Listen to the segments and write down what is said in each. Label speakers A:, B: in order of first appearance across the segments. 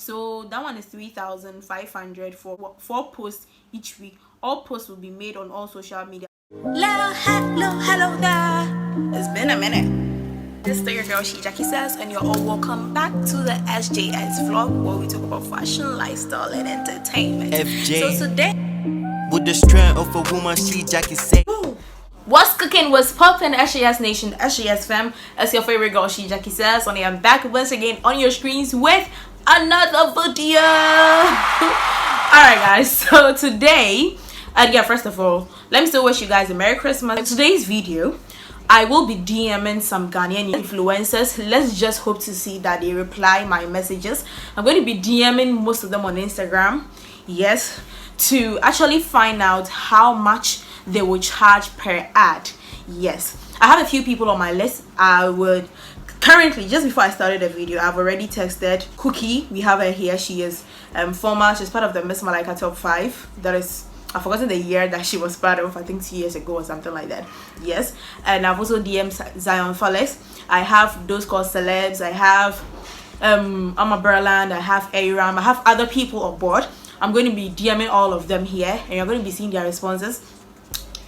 A: So that one is 3,500 for 4 posts each week. All posts will be made on all social media. Hello there. It's been a minute. This is your girl SHEJACKIESAYS, and you're all welcome back to the SJS vlog, where we talk about fashion, lifestyle, and entertainment.
B: FJ.
A: So today,
B: with the strength of a woman, SHEJACKIESAYS.
A: what's cooking, what's poppin', SHES Nation, SHES fam? It's your favorite girl SHEJACKIESAYS, and I am back once again on your screens with another video. Alright guys, so today, first of all, let me still wish you guys a Merry Christmas. In today's video, I will be DMing some Ghanaian influencers. Let's just hope to see that they reply my messages. I'm going to be DMing most of them on Instagram, yes, to actually find out how much they will charge per ad. Yes, I have a few people on my list. I would currently, just before I started the video, I've already texted Cookie. We have her here. She is former, she's part of the Miss Malika top 5. That is, I've forgotten the year that she was part of, I think 2 years ago or something like that. Yes, and I've also DM'd zionfelix. I have those called celebs. I have AmA Burland. I have Eyram. I have other people on board. I'm going to be DMing all of them here, and you're going to be seeing their responses.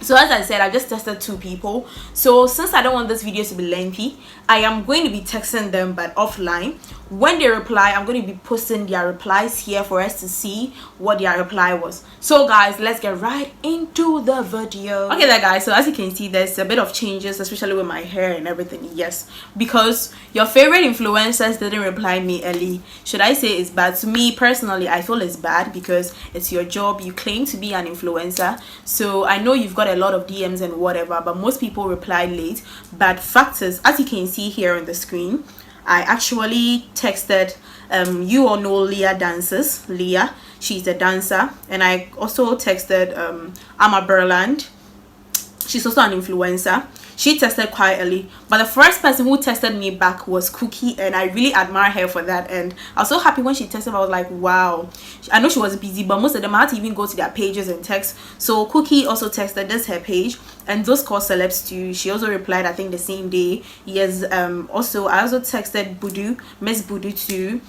A: So as I said, I just tested 2 people. So since I don't want this video to be lengthy, I am going to be texting them but offline. When they reply, I'm going to be posting their replies here for us to see what their reply was. So guys, let's get right into the video. Okay there guys, so as you can see, there's a bit of changes, especially with my hair and everything. Yes, because your favorite influencers didn't reply me early. Should I say it's bad? To me personally, I feel it's bad because it's your job. You claim to be an influencer, so I know you've got a lot of DMs and whatever, but most people reply late. But fact is, as you can see here on the screen, I actually texted you all know Leah dances. Leah, she's a dancer. And I also texted AmA Burland. She's also an influencer. She tested quite early, but the first person who tested me back was Cookie, and I really admire her for that. And I was so happy when she tested. I was like, wow. I know she was busy, but most of them had to even go to their pages and text. So Cookie also texted, this her page, and those called celebs too. She also replied, I think the same day. Yes. Also I also texted Miss Budu too.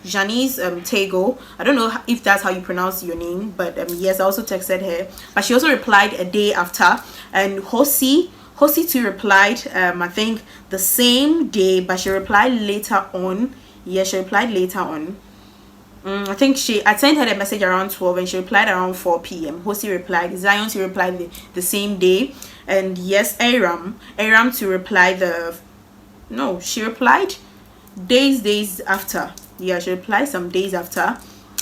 A: Janice Tego. I don't know if that's how you pronounce your name, but yes, I also texted her, but she also replied a day after. And Hosi too replied I think the same day, but she replied later on. Yeah, she replied later on. I think I sent her a message around 12 and she replied around 4 p.m. Hosi replied. Zion to reply the same day. And yes, Eyram to reply she replied days after. Yeah, she replied some days after.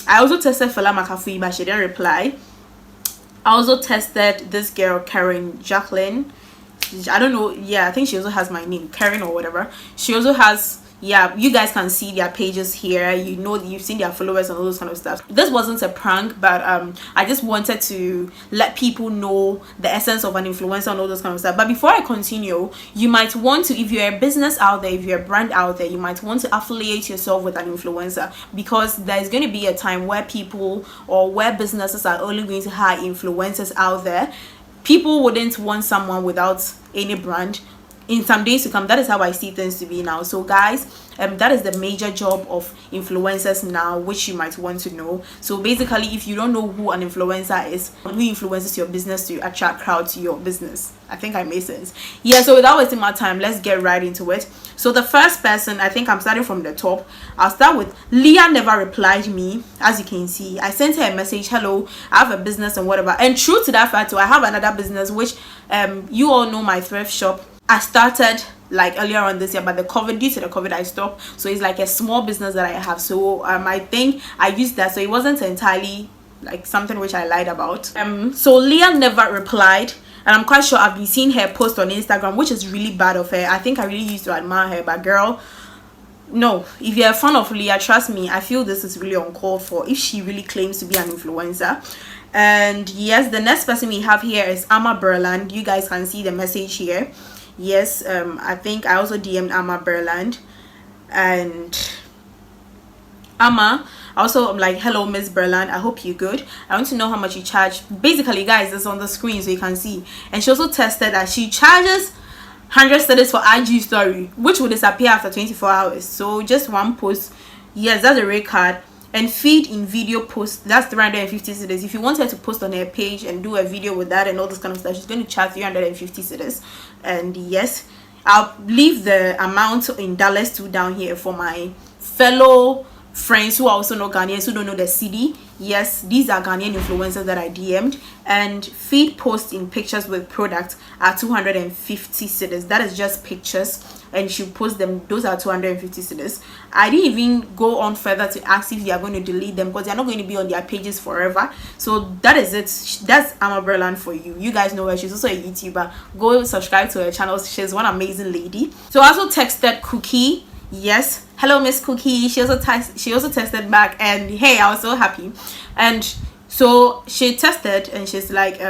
A: I also tested Fela Makafui, but she didn't reply. I also tested this girl Karen Jacqueline. I don't know. Yeah, I think she also has my name, Karen or whatever. She also has, yeah, you guys can see their pages here. You know, you've seen their followers and all those kind of stuff. This wasn't a prank, but I just wanted to let people know the essence of an influencer and all those kind of stuff. But before I continue, you might want to, if you're a business out there, if you're a brand out there, you might want to affiliate yourself with an influencer, because there's going to be a time where people or where businesses are only going to hire influencers out there. People wouldn't want someone without any brand in some days to come. That is how I see things to be now. So guys, that is the major job of influencers now, which you might want to know. So basically, if you don't know who an influencer is, who influences your business to attract crowds to your business, I think I made sense. Yeah, so without wasting my time, let's get right into it. So the first person, I think I'm starting from the top. I'll start with Leah. Never replied me. As you can see, I sent her a message, hello, I have a business and whatever. And true to that fact too, I have another business, which you all know, my thrift shop. I started like earlier on this year, but due to the COVID I stopped. So it's like a small business that I have. So I think I used that, so it wasn't entirely like something which I lied about. So Leah never replied, and I'm quite sure I've been seeing her post on Instagram, which is really bad of her. I think I really used to admire her, but girl, no, if you're a fan of Leah, trust me, I feel this is really uncalled for if she really claims to be an influencer. And yes, the next person we have here is AmA Burland. You guys can see the message here. Yes, I think I also DM'd AmA Burland, and AmA also, I'm like, hello Miss Burland, I hope you're good. I want to know how much you charge. Basically guys, it's on the screen so you can see. And she also tested that she charges 100 studies for IG story, which will disappear after 24 hours. So just one post Yes, that's a rate card. And feed in video post, that's 350 cedis. If you want her to post on her page and do a video with that and all this kind of stuff, she's going to charge 350 cedis. And yes, I'll leave the amount in dollars too down here for my fellow friends who are also not Ghanaians, who don't know the city. Yes, these are Ghanaian influencers that I DM'd. And feed posts in pictures with products are 250 cedis. That is just pictures, and she post them. Those are 250 cedis. I didn't even go on further to ask if they are going to delete them, because they're not going to be on their pages forever. So that is it. That's AmA Burland for you. You guys know her. She's also a YouTuber. Go subscribe to her channel. She's one amazing lady. So I also texted Cookie. Yes, hello Miss Cookie. She also texted back, and hey, I was so happy. And so she tested, and she's like,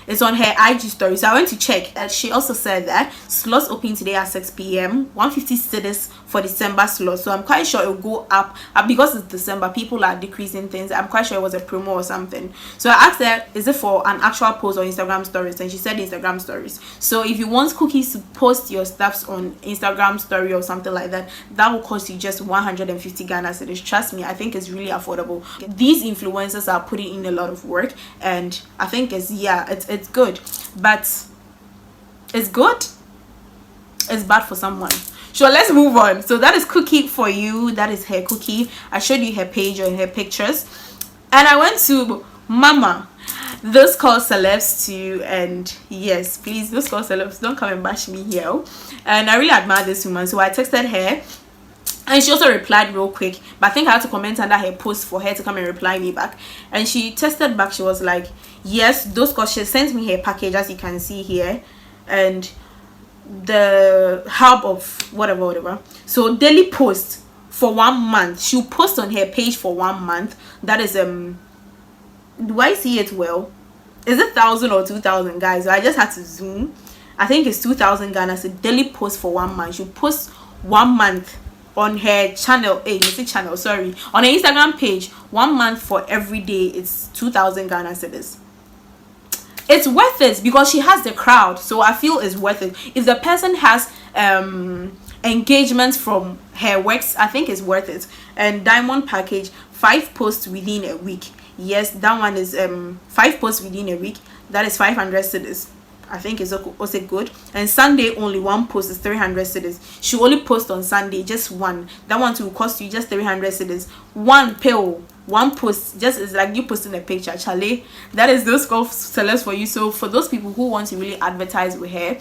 A: it's on her IG story. So I went to check, and she also said that slots open today at 6 p.m. 150 cedis for December slot. So I'm quite sure it will go up, because it's December. People are decreasing things. I'm quite sure it was a promo or something. So I asked her, is it for an actual post or Instagram stories? And she said Instagram stories. So if you want Cookies to post your stuffs on Instagram story or something like that, that will cost you just 150 Ghana cedis. Trust me, I think it's really affordable. These influencers are putting in a lot of work, and I think it's good, but it's good, it's bad for someone. So let's move on. So that is Cookie for you. That is her Cookie. I showed you her page or her pictures, and I went to Mama. Those call celebs too, and yes, please, those call celebs, don't come and bash me here. And I really admire this woman, so I texted her. And she also replied real quick, but I think I had to comment under her post for her to come and reply me back. And she texted back. She was like, yes, those calls. She sent me her package, as you can see here, and the hub of whatever. So daily post for 1 month. She'll post on her page for 1 month. That is do I see it well? Is it 1,000 or 2,000, guys? So I just had to zoom. I think it's 2,000 Ghana. So daily post for 1 month. She'll post 1 month on her channel, on her Instagram page. 1 month for every day. It's 2,000 Ghana cedis. It's worth it because she has the crowd, so I feel it's worth it. If the person has engagement from her works, I think it's worth it. And diamond package, 5 posts within a week. Yes, that one is 5 posts within a week. That is 500 cedis. I think it's also good. And Sunday only 1 post is 300 cedis. She only post on Sunday, just one. That one will cost you just 300 cedis. 1 pill, 1 post, just is like you posting a picture. Charlie, that is those sellers for you. So for those people who want to really advertise with her,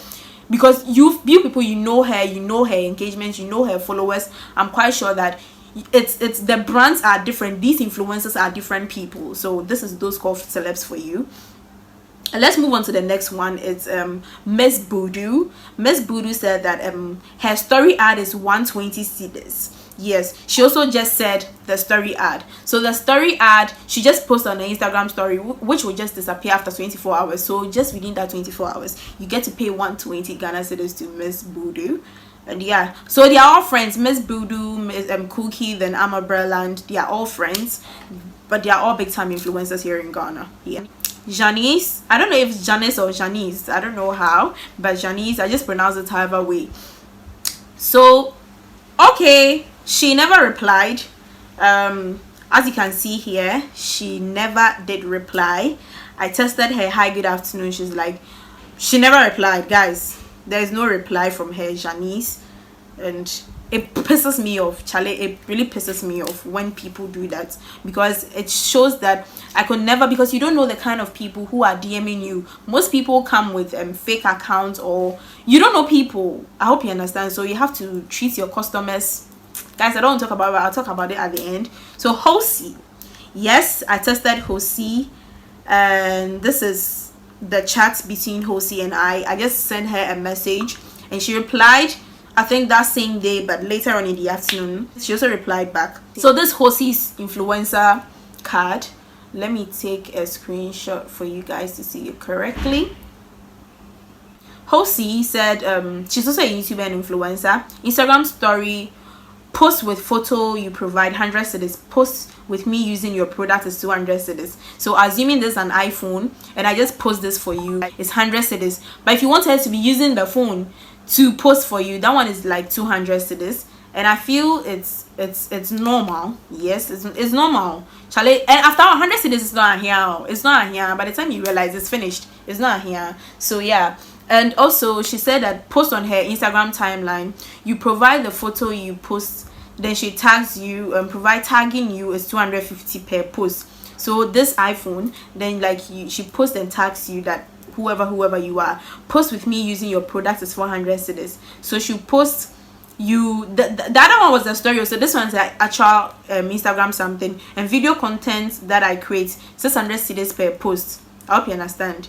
A: because you people, you know her engagement, you know her followers, I'm quite sure that it's the brands are different. These influencers are different people. So this is those celebs for you. And let's move on to the next one. It's Miss Voodoo. Miss Voodoo said that her story ad is 120 cedis. Yes, she also just said the story ad. So the story ad, she just posted on the Instagram story, which will just disappear after 24 hours. So just within that 24 hours, you get to pay 120 Ghana cedis to Miss Voodoo. And yeah, so they are all friends. Miss Voodoo, Miss Cookie, then AmA Burland. They are all friends, but they are all big time influencers here in Ghana. Yeah. Janice, I don't know if it's Janice or Janice, I don't know how, but Janice, I just pronounce it however way. So okay, she never replied. As you can see here, she never did reply. I tested her, hi, good afternoon. She's like, she never replied, guys. There is no reply from her, Janice, and it pisses me off, Charlie. It really pisses me off when people do that, because it shows that I could never, because you don't know the kind of people who are DMing you. Most people come with fake accounts, or you don't know people. I hope you understand. So you have to treat your customers, guys. I don't want to talk about it. I'll talk about it at the end. So Hosi, yes, I tested Hosi, and this is the chat between Hosi and I just sent her a message, and she replied, I think that same day, but later on in the afternoon. She also replied back. So this Hosi's influencer card, let me take a screenshot for you guys to see it correctly. Hosi said she's also a YouTuber and influencer. Instagram story, post with photo, you provide 100 cedis. Post with me using your product is 200 cedis. So assuming this is an iPhone and I just post this for you, it's 100 cedis. But if you want her to be using the phone to post for you, that one is like 200 cedis. and I feel it's normal. Yes, it's normal, Charlie. And after 100 cities, it's not here. It's not here. By the time you realize it's finished, it's not here. So yeah. And also she said that post on her Instagram timeline, you provide the photo you post, then she tags you and provide tagging you is 250 per post. So this iPhone, then like she posts and tags you that whoever you are, post with me using your product is 400 cedis. So she posts you the other one was the story, so this one's like actual Instagram something, and video content that I create 600 cedis per post. I hope you understand.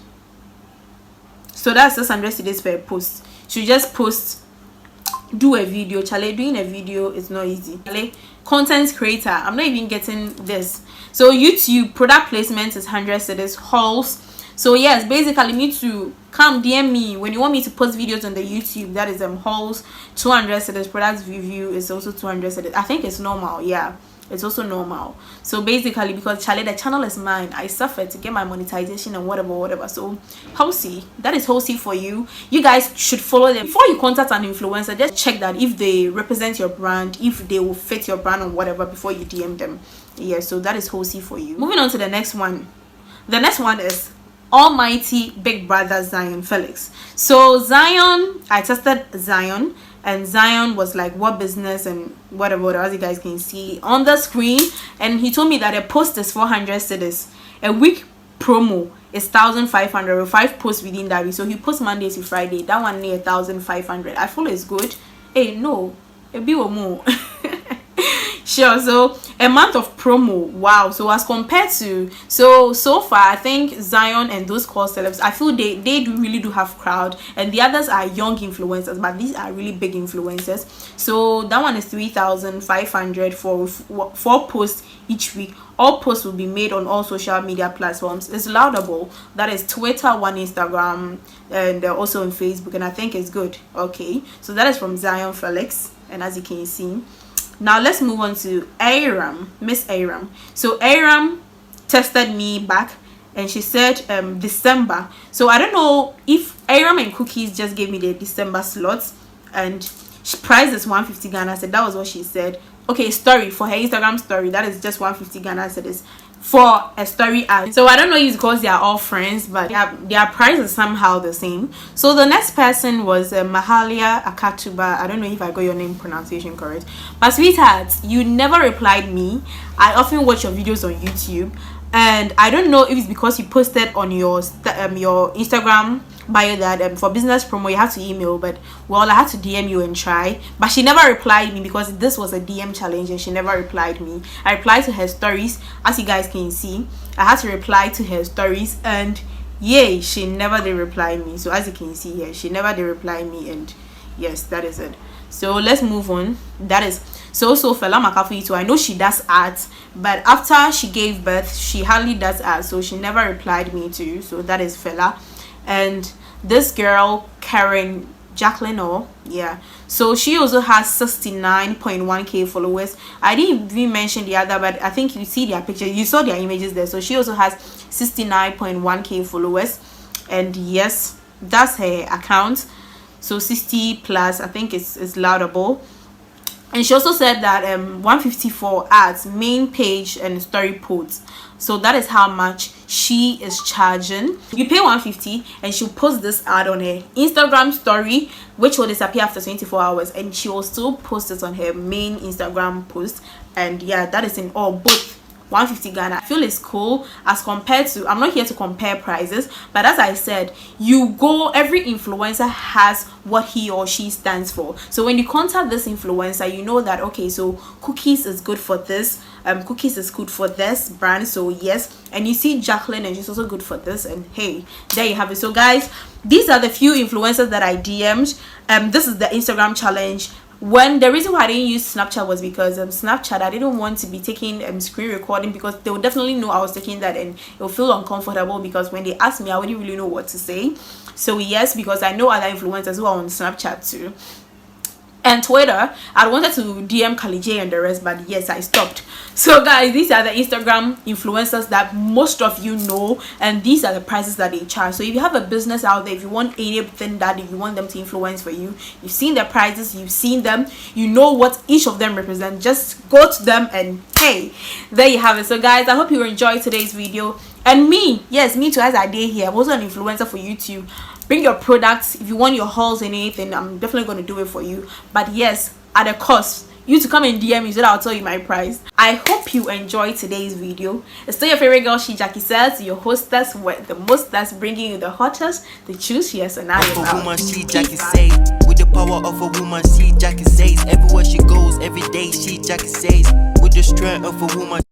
A: So that's 600 cedis per post. She just post, do a video. Charlie, doing a video is not easy. Charlie, content creator, I'm not even getting this. So YouTube product placement is 100 cedis. Hauls, so yes, basically you need to come DM me when you want me to post videos on the YouTube. That is hauls 200 cedis. Product review is also 200 cedis. I think it's normal. Yeah, it's also normal. So basically, because Charlie, the channel is mine, I suffered to get my monetization and whatever. So Halsey, that is Halsey for you. You guys should follow them. Before you contact an influencer, just check that if they represent your brand, if they will fit your brand or whatever before you DM them. Yeah, so that is Halsey for you. Moving on to the next one. The next one is almighty big brother Zion Felix. So Zion, I tested Zion, and Zion was like, what business and whatever, as you guys can see on the screen. And he told me that a post is 400 cedis, a week promo is 1,500, or 5 posts within that week. So he posts Monday to Friday, that one near 1,500. I feel it's good. Hey, no, a bit or more. Sure. So a month of promo, wow. So as compared to so far, I think Zion and those called celebs, I feel they really do have crowd, and the others are young influencers, but these are really big influencers. So that one is 3,500 for 4 posts each week. All posts will be made on all social media platforms. It's laudable. That is Twitter, one Instagram, and also on Facebook, and I think it's good. Okay, so that is from Zion Felix, and as you can see. Now let's move on to Eyram, Miss Eyram. So Eyram texted me back, and she said December. So I don't know if Eyram and Cookies just gave me the December slots, and she price is 150 Ghana. Said that was what she said. Okay, story for her Instagram story, that is just 150 Ghana cedis for a story ad. So I don't know if it's because they are all friends, but their price is somehow the same. So the next person was Mahalia Akatuba. I don't know if I got your name pronunciation correct, but sweetheart, you never replied me. I often watch your videos on YouTube, and I don't know if it's because you posted on your Instagram bio that for business promo you have to email, but well, I had to DM you and try, but she never replied me because this was a DM challenge, and she never replied me. I replied to her stories, as you guys can see. I had to reply to her stories, and yay, she never did reply me. So as you can see here, she never did reply me, and yes, that is it. So let's move on. That is so Fela Makafu too. I know she does ads, but after she gave birth, she hardly does ads, so she never replied me too. So that is Fela. And this girl Karen Jacqueline, or yeah, so she also has 69.1k followers. I didn't even mention the other, but I think you see their pictures, you saw their images there. So she also has 69.1k followers, and yes, that's her account. So 60 plus, I think it's laudable. And she also said that 154 ads, main page and story posts. So that is how much she is charging. You pay 150 and she'll post this ad on her Instagram story, which will disappear after 24 hours, and she will still post it on her main Instagram post. And yeah, that is in all, both 150 Ghana. I feel it's cool as compared to, I'm not here to compare prices, but as I said, you go, every influencer has what he or she stands for. So when you contact this influencer, you know that okay, so Cookies is good for this, Cookies is good for this brand, so yes. And you see Jacqueline, and she's also good for this, and hey, there you have it. So guys, these are the few influencers that I DM'd. This is the Instagram challenge. When the reason why I didn't use Snapchat was because Snapchat, I didn't want to be taking screen recording, because they would definitely know I was taking that, and it will feel uncomfortable because when they ask me, I wouldn't really know what to say. So yes, because I know other influencers who are on Snapchat too. and Twitter. I wanted to DM Kali J and the rest, but yes, I stopped. So guys, these are the Instagram influencers that most of you know, and these are the prices that they charge. So if you have a business out there, if you want anything that you want them to influence for you, you've seen their prices, you've seen them, you know what each of them represent, just go to them and hey, there you have it. So guys, I hope you enjoyed today's video. And me, yes, me too, as I did here, I'm also an influencer for YouTube. Bring your products. If you want your hauls and anything, I'm definitely going to do it for you, but yes, at a cost. You to come and DM me so that I'll tell you my price. I hope you enjoyed today's video. It's still your favorite girl, SHEJACKIESAYS, your hostess with the most, that's bringing you the hottest, the juiciest, and I am out.
B: Woman, SHEJACKIESAYS. With the power of a woman, SHEJACKIESAYS. Everywhere she goes, every day, SHEJACKIESAYS. With the strength of a woman.